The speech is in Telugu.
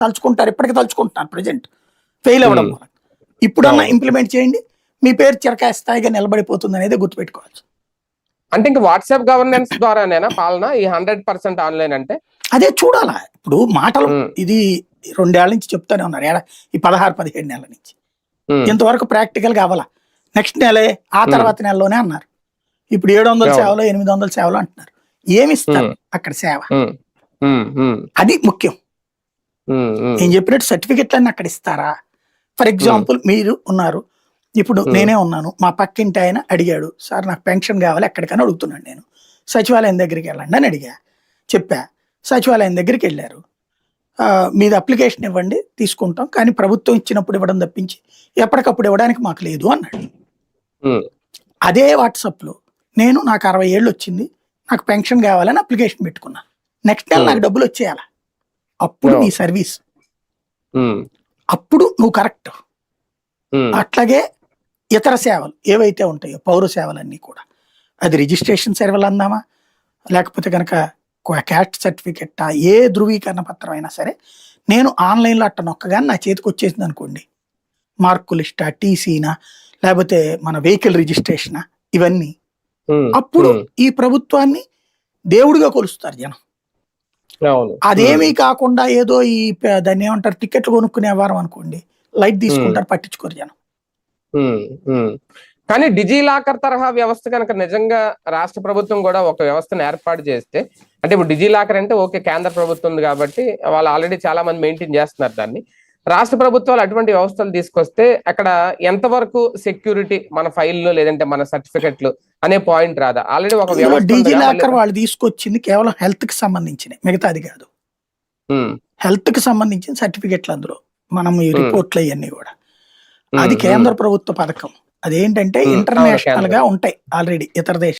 తలుచుకుంటారు, ఇప్పటికీ తలుచుకుంటున్నారు ప్రజెంట్ ఫెయిల్ అవ్వడం వల్ల. ఇప్పుడన్నా ఇంప్లిమెంట్ చేయండి, మీ పేరు చిరకాయ స్థాయిగా నిలబడిపోతుంది అనేది గుర్తుపెట్టుకోవచ్చు. అంటే ఇంకా వాట్సాప్ గవర్నెన్స్ ద్వారానేనా పాలన ఈ 100% ఆన్లైన్ అంటే? అదే చూడాలా. ఇప్పుడు మాటలు ఇది 2 ఏళ్ల నుంచి చెప్తానే ఉన్నారు, ఈ 16-17 నెలల నుంచి. ఇంతవరకు ప్రాక్టికల్ గా అవ్వాల. నెక్స్ట్ నెలే, ఆ తర్వాత నెలలోనే అన్నారు. ఇప్పుడు 700 సేవలో 800 సేవలు అంటున్నారు. ఏమిస్తారు అక్కడ సేవ? అది ముఖ్యం. నేను చెప్పినట్టు సర్టిఫికెట్లన్నీ అక్కడ ఇస్తారా? ఫర్ ఎగ్జాంపుల్ మీరు ఉన్నారు, ఇప్పుడు నేనే ఉన్నాను, మా పక్కింటి ఆయన అడిగాడు, సార్ నాకు పెన్షన్ కావాలి ఎక్కడికైనా అడుగుతున్నాను, నేను సచివాలయం దగ్గరికి వెళ్ళండి అని చెప్పా. సచివాలయం దగ్గరికి వెళ్ళారు, మీది అప్లికేషన్ ఇవ్వండి తీసుకుంటాం, కానీ ప్రభుత్వం ఇచ్చినప్పుడు ఇవ్వడం తప్పించి ఎప్పటికప్పుడు ఇవ్వడానికి మాకు లేదు అన్నాడు. అదే వాట్సాప్లో నేను నాకు 60 ఏళ్ళు వచ్చింది, నాకు పెన్షన్ కావాలని అప్లికేషన్ పెట్టుకున్నా, నెక్స్ట్ నెల నాకు డబ్బులు వచ్చేయాల. అప్పుడు నీ సర్వీస్, అప్పుడు నువ్వు కరెక్ట్. అట్లాగే ఇతర సేవలు ఏవైతే ఉంటాయో పౌర సేవలన్నీ కూడా, అది రిజిస్ట్రేషన్ సేవలు అందామా, లేకపోతే కనుక క్యాస్ట్ సర్టిఫికెట్, ఏ ధృవీకరణ పత్రం అయినా సరే, నేను ఆన్లైన్లో అట్ట నొక్కగానే నా చేతికి వచ్చేసింది అనుకోండి, మార్కు లిస్టా, టీసీనా, లేకపోతే మన వెహికల్ రిజిస్ట్రేషనా, ఇవన్నీ, అప్పుడు ఈ ప్రభుత్వాన్ని దేవుడిగా కొలుస్తారు జనం. అదేమీ కాకుండా ఏదో ఈ దాన్ని ఏమంటారు టికెట్లు కొనుక్కునే వారం అనుకోండి, లైట్ తీసుకుంటారు, పట్టించుకోరు జనం. కానీ డిజిలాకర్ తరహా వ్యవస్థ కనుక నిజంగా రాష్ట్ర ప్రభుత్వం కూడా ఒక వ్యవస్థను ఏర్పాటు చేస్తే, అంటే ఇప్పుడు డిజిలాకర్ అంటే ఓకే కేంద్ర ప్రభుత్వం ఉంది కాబట్టి వాళ్ళు ఆల్రెడీ చాలా మంది మెయింటైన్ చేస్తున్నారు దాన్ని, రాష్ట్ర ప్రభుత్వాలు అటువంటి వ్యవస్థలు తీసుకొస్తే అక్కడ ఎంతవరకు సెక్యూరిటీ మన ఫైల్లో లేదంటే మన సర్టిఫికెట్లు అనే పాయింట్ రాదా? ఆల్రెడీ ఒక వ్యవస్థ డిజిలాకర్ వాళ్ళు తీసుకొచ్చింది కేవలం హెల్త్ కి సంబంధించిన, మిగతాది కాదు. హెల్త్ కి సంబంధించిన సర్టిఫికెట్లు అందులో మనం ఈ రిపోర్ట్లు అవన్నీ కూడా, అది కేంద్ర ప్రభుత్వ పథకం. అదేంటంటే ఇంటర్నేషనల్ గా ఉంటాయి ఆల్రెడీ ఇతర దేశాలు.